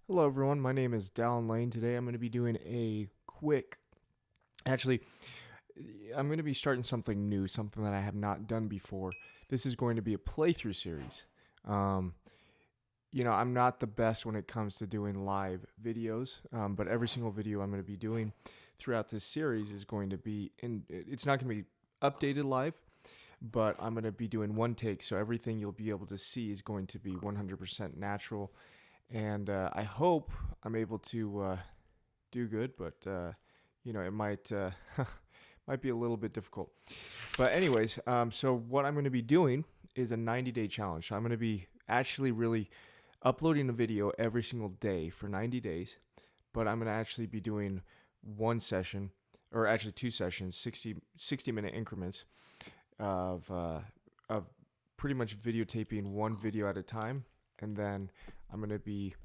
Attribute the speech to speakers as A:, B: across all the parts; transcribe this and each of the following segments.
A: Hello everyone, my name is Dallin. Today I'm going to be doing a quick, actually, I'm going to be starting something new, something that I have not done before. This is going to be a playthrough series. Um, I'm not the best when it comes to doing live videos, but every single video I'm going to be doing throughout this series is going to be, it's not going to be updated live, but I'm going to be doing one take, so everything you'll be able to see is going to be 100% natural. And I hope I'm able to do good, but it might might be a little bit difficult. But anyways, so what I'm going to be doing is a 90-day challenge. So I'm going to be actually really uploading a video every single day for 90 days, but I'm going to actually be doing one session, or actually two sessions, 60-minute increments of pretty much videotaping one video at a time, and then I'm going to be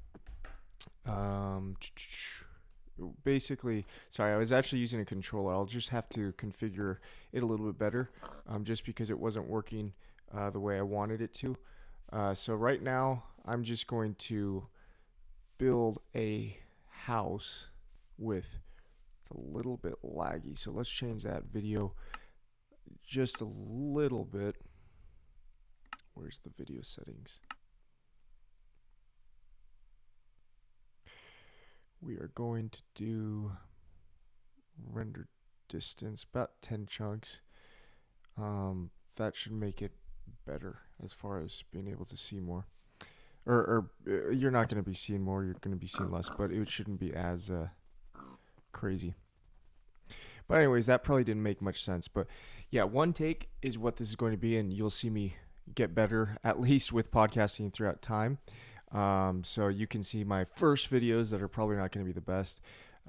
A: basically, sorry, I was actually using a controller. I'll just have to configure it a little bit better, just because it wasn't working the way I wanted it to. So right now, I'm just going to build a house with, it's a little bit laggy. So let's change that video just a little bit. Where's the video settings? We are going to do render distance, about 10 chunks. That should make it better as far as being able to see more. Or you're not going to be seeing more, you're going to be seeing less, but it shouldn't be as crazy. But anyways, that probably didn't make much sense. But yeah, one take is what this is going to be, and you'll see me get better, at least with podcasting throughout time. So you can see my first videos that are probably not going to be the best,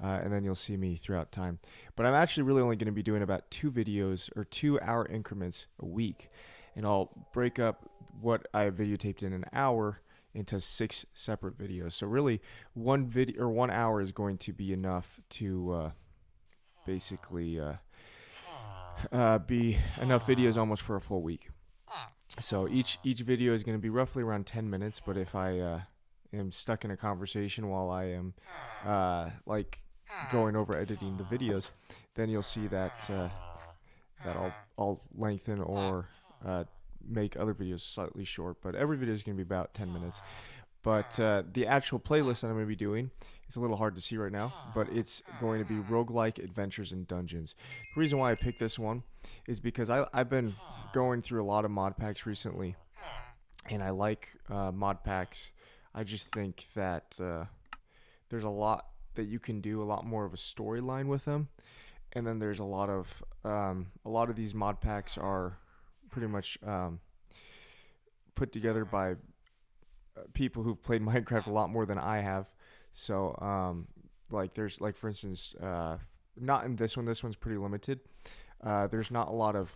A: and then you'll see me throughout time. But I'm actually really only going to be doing about 2 videos or 2-hour increments a week, and I'll break up what I videotaped in an hour into 6 separate videos. So really, one video or 1 hour is going to be enough to basically be enough videos almost for a full week. So each video is going to be roughly around 10 minutes, but if I am stuck in a conversation while I am going over editing the videos, then you'll see that I'll lengthen or make other videos slightly short. But every video is going to be about 10 minutes. But the actual playlist that I'm going to be doing is a little hard to see right now, but it's going to be Roguelike Adventures in Dungeons. The reason why I picked this one is because I've been going through a lot of mod packs recently, and I like mod packs. I just think that there's a lot that you can do, a lot more of a storyline with them, and then there's a lot of these mod packs are pretty much put together by people who've played Minecraft a lot more than I have. So there's for instance, not in this one. This one's pretty limited. There's not a lot of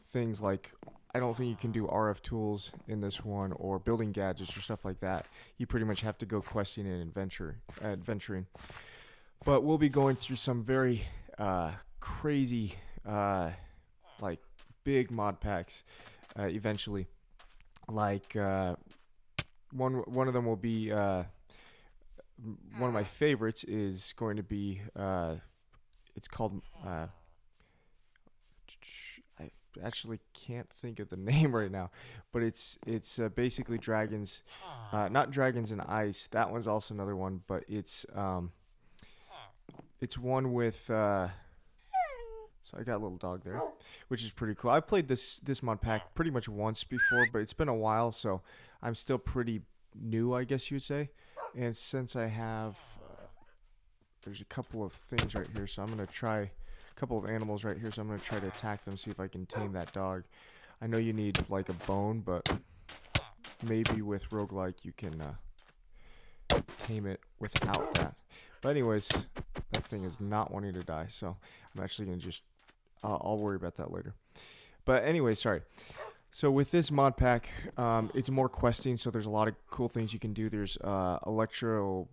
A: things like, I don't think you can do RF tools in this one, or building gadgets or stuff like that. You pretty much have to go questing and adventuring. But we'll be going through some very crazy big mod packs eventually. One of them will be one of my favorites is going to be it's called I actually can't think of the name right now, but it's basically dragons, not dragons in ice. That one's also another one, but it's one with so I got a little dog there, which is pretty cool. I played this mod pack pretty much once before, but it's been a while, so I'm still pretty new, I guess you would say. And since I have, there's a couple of things right here, so I'm going to try a couple of animals right here, so I'm going to try to attack them, see if I can tame that dog. I know you need like a bone, but maybe with roguelike you can tame it without that. But anyways, that thing is not wanting to die, so I'm actually going to just, I'll worry about that later. But anyway, sorry. So with this mod pack, it's more questing, so there's a lot of cool things you can do. There's Electro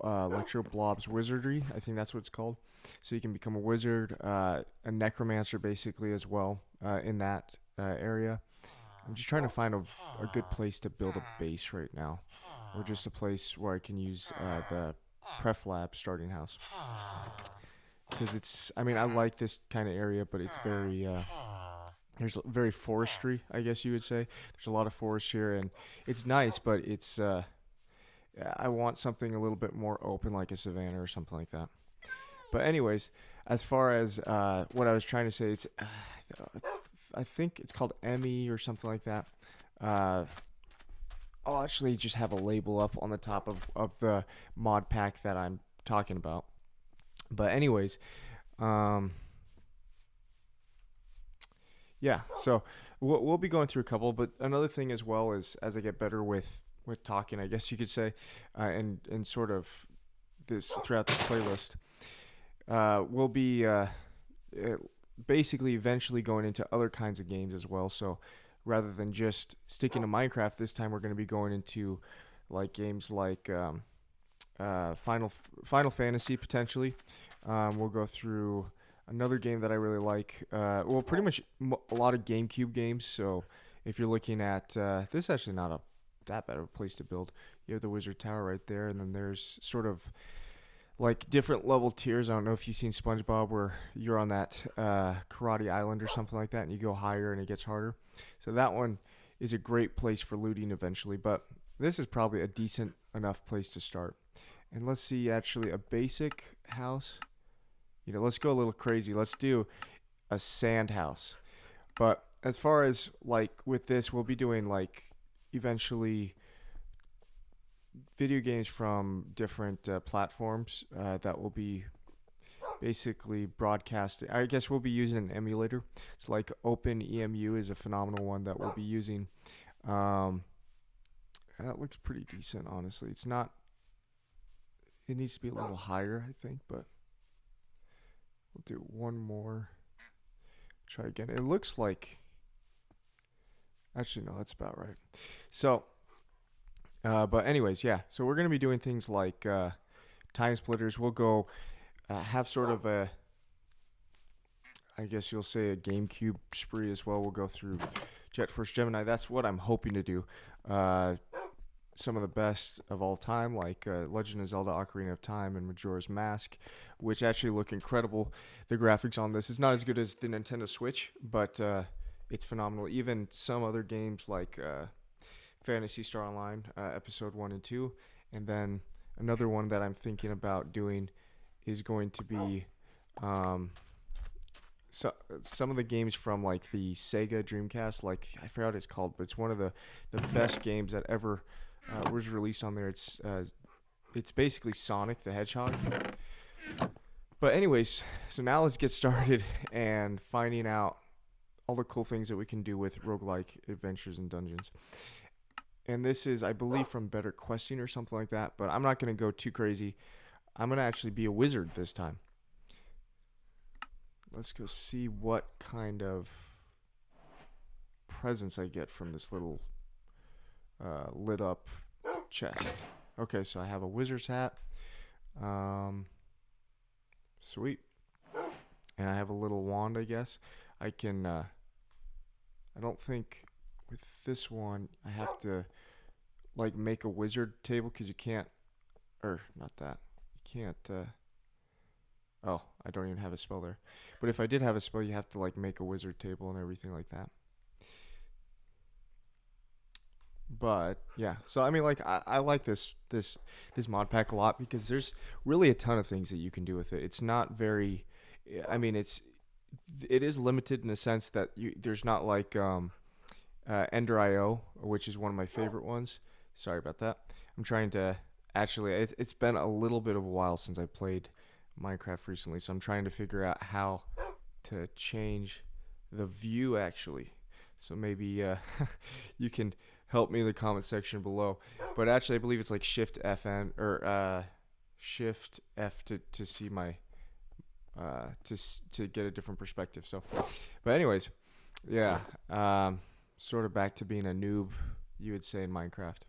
A: Blob's Wizardry, I think that's what it's called. So you can become a wizard, a necromancer basically as well in that area. I'm just trying to find a good place to build a base right now. or just a place where I can use the preflab starting house. Because I mean, I like this kind of area, but it's very, there's very forestry, I guess you would say. There's a lot of forest here, and it's nice, but I want something a little bit more open, like a savanna or something like that. But anyways, as far as what I was trying to say, I think it's called Emmy or something like that. I'll actually just have a label up on the top of the mod pack that I'm talking about. But anyways, yeah, so we'll be going through a couple, but another thing as well is as I get better with talking, I guess you could say, and sort of this throughout this playlist, we'll be basically eventually going into other kinds of games as well. So rather than just sticking to Minecraft, this time we're going to be going into like games like Final Fantasy potentially. We'll go through another game that I really like. Well, pretty much a lot of GameCube games. So if you're looking at this, is actually not that bad of a place to build. You have the Wizard Tower right there, and then there's sort of like different level tiers. I don't know if you've seen SpongeBob where you're on that karate island or something like that, and you go higher and it gets harder. So that one is a great place for looting eventually, but this is probably a decent enough place to start. And let's see, actually, a basic house. Let's go a little crazy. Let's do a sand house. But as far as like with this, we'll be doing like eventually video games from different platforms that will be basically broadcasted. I guess we'll be using an emulator. So like OpenEMU is a phenomenal one that we'll be using. That looks pretty decent, honestly. It's not. It needs to be a little higher, I think, but we'll do one more. Try again. It looks like. Actually, no, that's about right. So. But anyways, yeah. So we're going to be doing things like time splitters. We'll go have sort of I guess you'll say a GameCube spree as well. We'll go through Jet Force Gemini. That's what I'm hoping to do. Some of the best of all time, like Legend of Zelda Ocarina of Time and Majora's Mask, which actually look incredible. The graphics on this is not as good as the Nintendo Switch, but it's phenomenal. Even some other games like Phantasy Star Online, Episode 1 and 2. And then another one that I'm thinking about doing is going to be some of the games from like the Sega Dreamcast. Like, I forgot what it's called, but it's one of the best games that ever was released on there. It's basically Sonic the Hedgehog. But anyways, so now let's get started and finding out all the cool things that we can do with roguelike adventures and dungeons. And this is, I believe, from Better Questing or something like that. But I'm not going to go too crazy. I'm going to actually be a wizard this time. Let's go see what kind of presents I get from this little lit up chest. Okay, so I have a wizard's hat. Sweet. And I have a little wand, I guess. I can, I don't think with this one I have to like make a wizard table because you can't, or not that. You can't, oh, I don't even have a spell there. But if I did have a spell, you have to like make a wizard table and everything like that. But yeah, so I mean, like I like this mod pack a lot because there's really a ton of things that you can do with it. It's not very, I mean, it is limited in the sense that there's not like Ender IO, which is one of my favorite ones. Sorry about that. I'm trying to actually. It's been a little bit of a while since I played Minecraft recently, so I'm trying to figure out how to change the view actually. So maybe you can help me in the comment section below. But actually, I believe it's like Shift FN or Shift F to see my to get a different perspective. So, but anyways, yeah, sort of back to being a noob, you would say, in Minecraft.